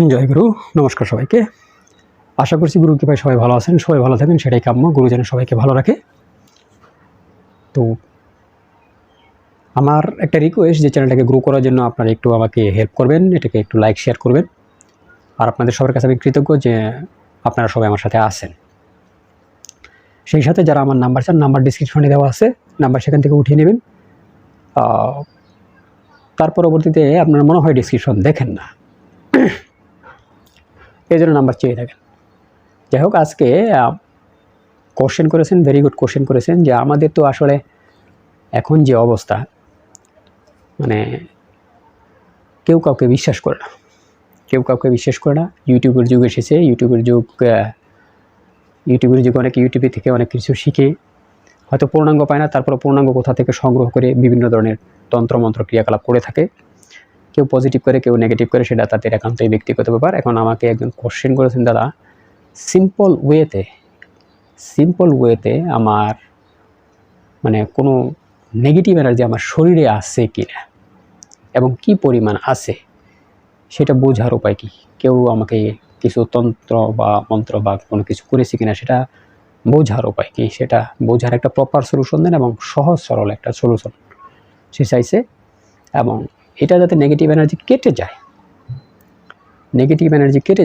জয় গুরু। নমস্কার সবাইকে। আশা করছি গুরু কৃপায় সবাই ভালো আছেন, সবাই ভালো থাকেন, সেটাই কাম্য। গুরু যেন সবাইকে ভালো রাখে। তো আমার একটা রিকোয়েস্ট, যে চ্যানেলটাকে গ্রো করার জন্য আপনারা একটু আমাকে হেল্প করবেন, এটাকে একটু লাইক শেয়ার করবেন। আর আপনাদের সবার কাছে আমি কৃতজ্ঞ যে আপনারা সবাই আমার সাথে আছেন। সেই সাথে যারা আমার নাম্বার চান, নাম্বার ডিসক্রিপশনে দেওয়া আছে, নাম্বার সেখান থেকে উঠিয়ে নেবেন। তার পরবর্তীতে আপনার মনে হয় ডিসক্রিপশন দেখেন না, এই জন্য নাম্বার চেয়ে থাকেন। যাই হোক, আজকে কোশ্চেন করেছেন, ভেরি গুড কোশ্চেন করেছেন, যে আমাদের তো আসলে এখন যে অবস্থা, মানে কেউ কাউকে বিশ্বাস করে না, কেউ কাউকে বিশ্বাস করে না। ইউটিউবের যুগ এসেছে, ইউটিউবের যুগে অনেক ইউটিউবে থেকে অনেক কিছু শিখে হয়তো পূর্ণাঙ্গ পায় না, তারপরে পূর্ণাঙ্গ কোথা থেকে সংগ্রহ করে বিভিন্ন ধরনের তন্ত্রমন্ত্র ক্রিয়াকলাপ করে থাকে। কেউ পজিটিভ করে, কেউ নেগেটিভ করে, সেটা তাদের একান্তই ব্যক্তিগত ব্যাপার। এখন আমাকে একজন কোশ্চেন করেছেন, দাদা সিম্পল ওয়েতে আমার মানে কোনো নেগেটিভ এনার্জি আমার শরীরে আছে কিনা এবং কি পরিমাণ আছে সেটা বোঝার উপায় কি? কেউ আমাকে কিছু তন্ত্র বা মন্ত্র বা কোনো কিছু করেছে কিনা সেটা বোঝার উপায় কি? সেটা বোঝার একটা প্রপার সলিউশন দেন, এবং সহজ সরল একটা সলিউশন সে চাইছে। এবং এটা যাতে নেগেটিভ এনার্জি কেটে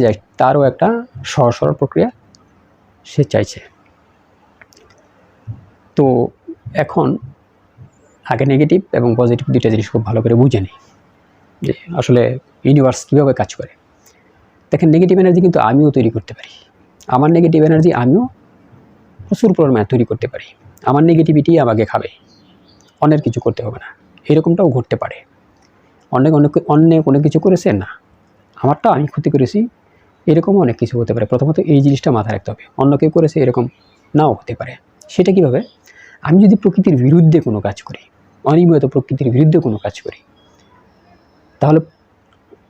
যায়, তারও একটা সহজ সরল প্রক্রিয়া সে চাইছে। তো এখন আগে নেগেটিভ এবং পজিটিভ দুইটা জিনিস খুব ভালো করে বুঝে নিই, যে আসলে ইউনিভার্স কীভাবে কাজ করে। দেখেন, নেগেটিভ এনার্জি কিন্তু আমিও তৈরি করতে পারি। আমার নেগেটিভ এনার্জি আমিও প্রচুর পরিমাণে তৈরি করতে পারি। আমার নেগেটিভিটি আমাকে খাবে, অন্যের কিছু করতে হবে না। এরকমটাও ঘটতে পারে। অনেক অনেক কিছু করেছে না, আমারটা আমি ক্ষতি করেছি, এরকমও অনেক কিছু হতে পারে। প্রথমত এই জিনিসটা মাথায় রাখতে হবে, অন্য কেউ করেছে এরকম নাও হতে পারে। সেটা কীভাবে? আমি যদি প্রকৃতির বিরুদ্ধে কোনো কাজ করি, অনিয়মিত প্রকৃতির বিরুদ্ধে কোনো কাজ করি, তাহলে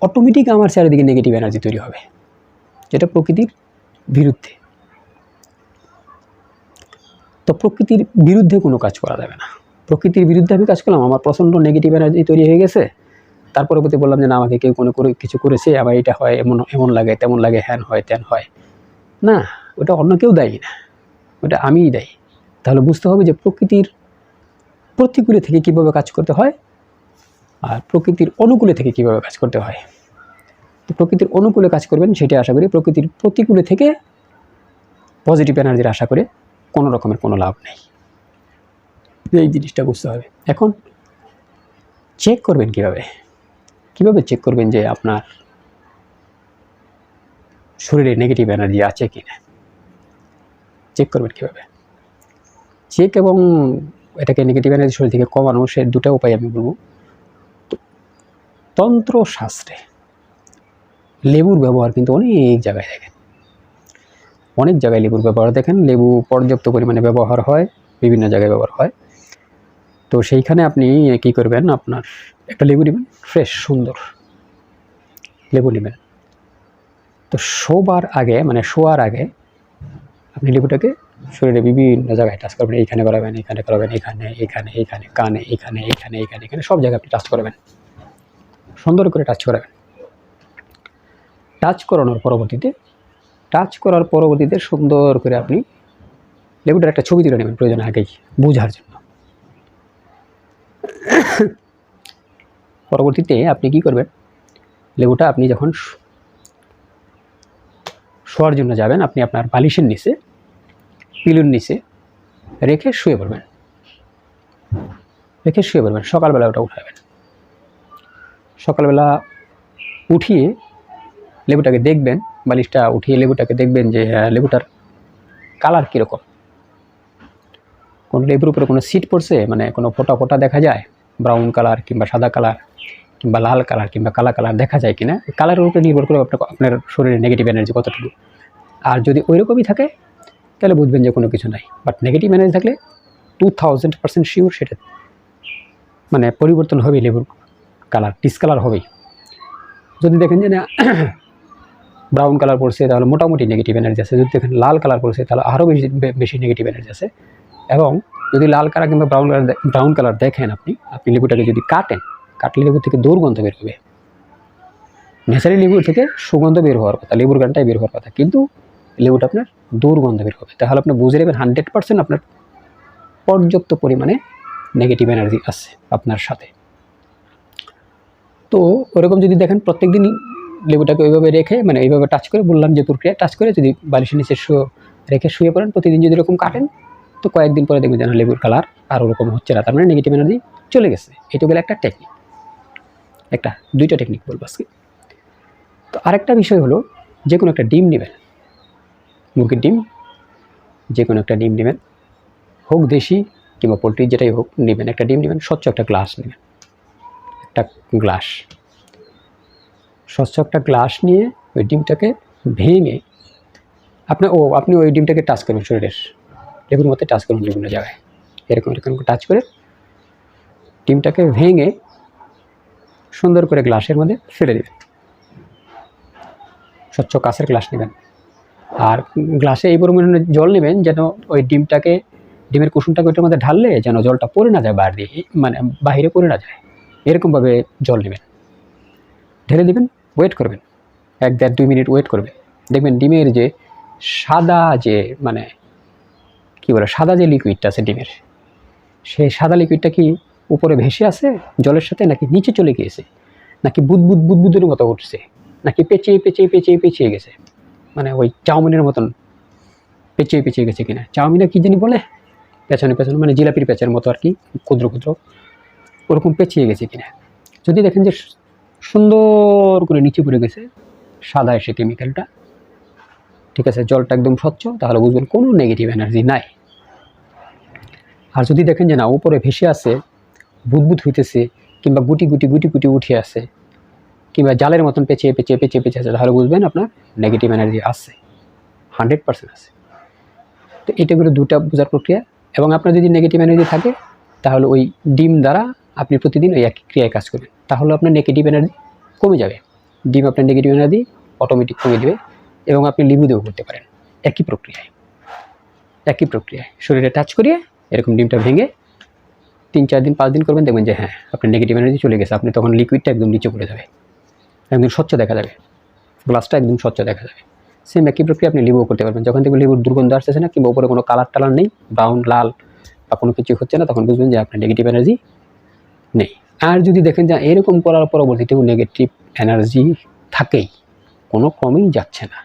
অটোমেটিক আমার চারিদিকে নেগেটিভ এনার্জি তৈরি হবে, যেটা প্রকৃতির বিরুদ্ধে। তো প্রকৃতির বিরুদ্ধে কোনো কাজ করা যাবে না। প্রকৃতির বিরুদ্ধে আমি কাজ করলাম, আমার প্রচণ্ড নেগেটিভ এনার্জি তৈরি হয়ে গেছে, তারপরে বললাম যে না, আমাকে কেউ কোনো কিছু করেছে, আবার এটা হয়, এমন লাগে, তেমন লাগে, হ্যান হয়, ত্যান হয়। না, ওটা অন্য কেউ দায়ী না, ওটা আমিই দায়ী। তাহলে বুঝতে হবে যে প্রকৃতির প্রতিকূলে থেকে কীভাবে কাজ করতে হয়, আর প্রকৃতির অনুকূলে থেকে কীভাবে কাজ করতে হয়। তো প্রকৃতির অনুকূলে কাজ করবেন, সেটা আশা করি। প্রকৃতির প্রতিকূলে থেকে পজিটিভ এনার্জির আশা করে কোনো রকমের কোনো লাভ নেই, এই জিনিসটা বুঝতে হবে। এখন চেক করবেন কীভাবে চেক করবেন যে আপনার শরীরে নেগেটিভ এনার্জি আছে কি না? চেক করবেন কীভাবে? চেক এবং এটাকে নেগেটিভ এনার্জি শরীর থেকে কমানো, সে দুটো উপায় আমি বলবো। তন্ত্রশাস্ত্রে লেবুর ব্যবহার কিন্তু অনেক জায়গায় দেখেন, লেবুর ব্যবহার দেখেন। লেবু পর্যাপ্ত পরিমাণে ব্যবহার হয়, বিভিন্ন জায়গায় ব্যবহার হয়। তো সেইখানে আপনি কী করবেন, আপনার একটা লেবু নেবেন, ফ্রেশ সুন্দর লেবু নেবেন। তো শোয়ার আগে আপনি লেবুটাকে শরীরে বিভিন্ন জায়গায় টাচ করবেন। এইখানে করাবেন, এখানে কানে, এখানে সব জায়গায় আপনি টাচ করবেন, সুন্দর করে টাচ করাবেন। টাচ করার পরবর্তীতে সুন্দর করে আপনি লেবুটার একটা ছবি তুলে নেবেন, প্রয়োজন আগেই বোঝার জন্য। পরবর্তীতে আপনি কি করবেন, লেবুটা আপনি যখন শোয়ার জন্য যাবেন, আপনি আপনার বালিশের নিচে, পিলুর নিচে রেখে শুয়ে পড়বেন। সকালবেলা ওটা উঠাবেন। সকালবেলা উঠিয়ে লেবুটাকে দেখবেন, বালিশটা উঠিয়ে লেবুটাকে দেখবেন যে লেবুটার কালার কীরকম। কোন লেবুর উপরে কোনো সিট পড়ছে, মানে কোনো ফোটা দেখা যায়, ব্রাউন কালার কিংবা সাদা কালার কিংবা লাল কালার কিংবা কালা কালার দেখা যায় কিনা, কালারের উপরে নির্ভর করে আপনার শরীরে নেগেটিভ এনার্জি কতটুকু। আর যদি ওই রকমই থাকে তাহলে বুঝবেন যে কোনো কিছু নাই। বাট নেগেটিভ এনার্জি থাকলে 2000% শিওর সেটা মানে পরিবর্তন হবে, লেবুর কালার ডিসকালার হবেই। যদি দেখেন যে না ব্রাউন কালার পড়ছে, তাহলে মোটামুটি নেগেটিভ এনার্জি আছে। যদি দেখেন লাল কালার পড়ছে, তাহলে আরও বেশি নেগেটিভ এনার্জি আছে। এবং যদি লাল কালার কিংবা ব্রাউন কালার দেখেন, আপনি লেবুটাকে যদি কাটলে লেবু থেকে দুর্গন্ধ বের হবে। ন্যাচারালি লেবুর থেকে সুগন্ধ বের হওয়ার কথা, লেবুর গানটাই বের হওয়ার কথা, কিন্তু লেবুটা আপনার দুর্গন্ধ বের হবে। তাহলে আপনি বুঝে নেবেন 100% আপনার পর্যাপ্ত পরিমাণে নেগেটিভ এনার্জি আছে আপনার সাথে। তো ওরকম যদি দেখেন প্রত্যেক দিন লেবুটাকে ওইভাবে রেখে, মানে এইভাবে টাচ করে, বললাম যে প্রক্রিয়া, টাচ করে যদি বালিশের নিচে রেখে শুয়ে পড়েন, প্রতিদিন যদি এরকম কাটেন, তো কয়েকদিন পরে দেখবেন যেন লেবুর কালার আর ওরকম হচ্ছে না, তার মানে নেগেটিভ এনার্জি চলে গেছে। এটা গেলে একটা টেকনিক, দুইটা টেকনিক বলবো আজকে। তো আরেকটা বিষয় হলো, যে কোনো একটা ডিম নেবেন, মুরগির ডিম, যে কোনো একটা ডিম নেবেন, হোক দেশি কিংবা পোলট্রি, যেটাই হোক নেবেন, একটা ডিম নেবেন, স্বচ্ছ একটা গ্লাস নেবেন, একটা গ্লাস, স্বচ্ছ একটা গ্লাস নিয়ে ওই ডিমটাকে ভেঙে আপনি ওই ডিমটাকে টাচ করবেন, শরীরের লেবুর মধ্যে টাচ করুন বিভিন্ন জায়গায়, এরকম টাচ করে ডিমটাকে ভেঙে সুন্দর করে গ্লাসের মধ্যে ফেলে দেবেন। স্বচ্ছ কাঁচের গ্লাস নেবেন, আর গ্লাসে এই পরিমাণে জল নেবেন যেন ওই ডিমের কুসুমটাকে ওইটার মধ্যে ঢাললে যেন জলটা পড়ে না যায় বাইরে দিয়ে, মানে বাহিরে পড়ে না যায়, এরকমভাবে জল নেবেন, ঢেলে দেবেন, ওয়েট করবেন 1-1.5-2 মিনিট ওয়েট করবেন। দেখবেন ডিমের যে সাদা যে মানে কী বলে, সাদা যে লিকুইডটা আছে ডিমের, সেই সাদা লিকুইডটা কি উপরে ভেসে আছে জলের সাথে, নাকি নিচে চলে গিয়েছে, নাকি বুদবুদের মতো উঠছে, নাকি পেঁচিয়ে গেছে, মানে ওই চাউমিনের মতন পেঁচিয়ে গেছে কিনা, চাউমিনে কী জানি বলে, পেছনে মানে জিলাপির পেঁচার মতো আর কি, ক্ষুদ্র ওরকম পেঁচিয়ে গেছে কিনা। যদি দেখেন যে সুন্দর করে নিচে পড়ে গেছে সাদা এসে কেমিক্যালটা, ঠিক আছে, জলটা একদম স্বচ্ছ, তাহলে বুঝবেন কোনো নেগেটিভ এনার্জি নাই। আর যদি দেখেন যে না, উপরে ভেসে আছে, বুদবুদ হইতেছে, কিংবা গুটি উঠে আছে, কিংবা জালের মতন পেঁচিয়ে আছে, তাহলে বুঝবেন আপনার নেগেটিভ এনার্জি আছে, 100% আছে। তো এটাগুলো দুটা বোঝার প্রক্রিয়া। এবং আপনার যদি নেগেটিভ এনার্জি থাকে, তাহলে ওই ডিম দ্বারা আপনি প্রতিদিন ওই একই ক্রিয়ায় কাজ করবেন, তাহলে আপনার নেগেটিভ এনার্জি কমে যাবে। ডিম আপনার নেগেটিভ এনার্জি অটোমেটিক কমে দেবে, এবং আপনি লেবু দিয়েও করতে পারেন একই প্রক্রিয়ায় শরীরে টাচ করিয়ে এরকম ডিমটা ভেঙে 3-4 দিন 5 দিন করবেন, দেখবেন যে হ্যাঁ, আপনার নেগেটিভ এনার্জি চলে গেছে। আপনি তখন লিকুইডটা একদম নিচে পড়ে যাবে, একদম স্বচ্ছ দেখা যাবে, গ্লাসটা একদম স্বচ্ছ দেখা যাবে। সেম একই প্রক্রিয়া আপনি লেবুও করতে পারবেন। যখন থেকে লেবুর দুর্গন্ধ আসতেছে না, কিংবা উপরে কোনো কালার নেই, ব্রাউন লাল বা কোনো কিছু হচ্ছে না, তখন বুঝবেন যে আপনার নেগেটিভ এনার্জি নেই। আর যদি দেখেন যে এরকম করার পরবর্তীতেও নেগেটিভ এনার্জি থাকেই, কোনো ক্রমেই যাচ্ছে না,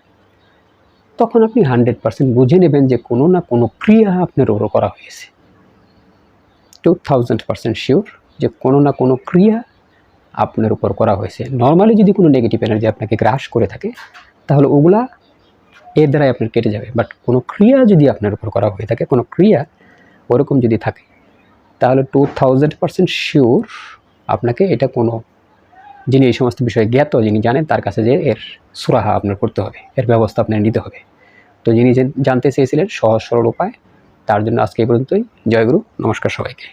তখন আপনি 100% বুঝে নেবেন যে কোনো না কোনো ক্রিয়া আপনার ওপর করা হয়েছে। 2000% শিওর যে কোনো না কোনো ক্রিয়া আপনার উপর করা হয়েছে। নর্মালি যদি কোনো নেগেটিভ এনার্জি আপনাকে গ্রাস করে থাকে, তাহলে ওগুলা এর দ্বারাই আপনার কেটে যাবে। বাট কোনো ক্রিয়া যদি আপনার উপর করা হয়ে থাকে, কোনো ক্রিয়া ওরকম যদি থাকে, তাহলে 2000% শিওর আপনাকে এটা কোনো যিনি এই সমস্ত বিষয়ে জ্ঞাত, যিনি জানেন, তার কাছে যে এর সুরাহা আপনার করতে হবে, এর ব্যবস্থা আপনার নিতে হবে। তো যিনি জানতে চেয়েছিলেন সহজ সরল উপায়, তার জন্য আজকে এই পর্যন্তই। জয়গুরু, নমস্কার সবাইকে।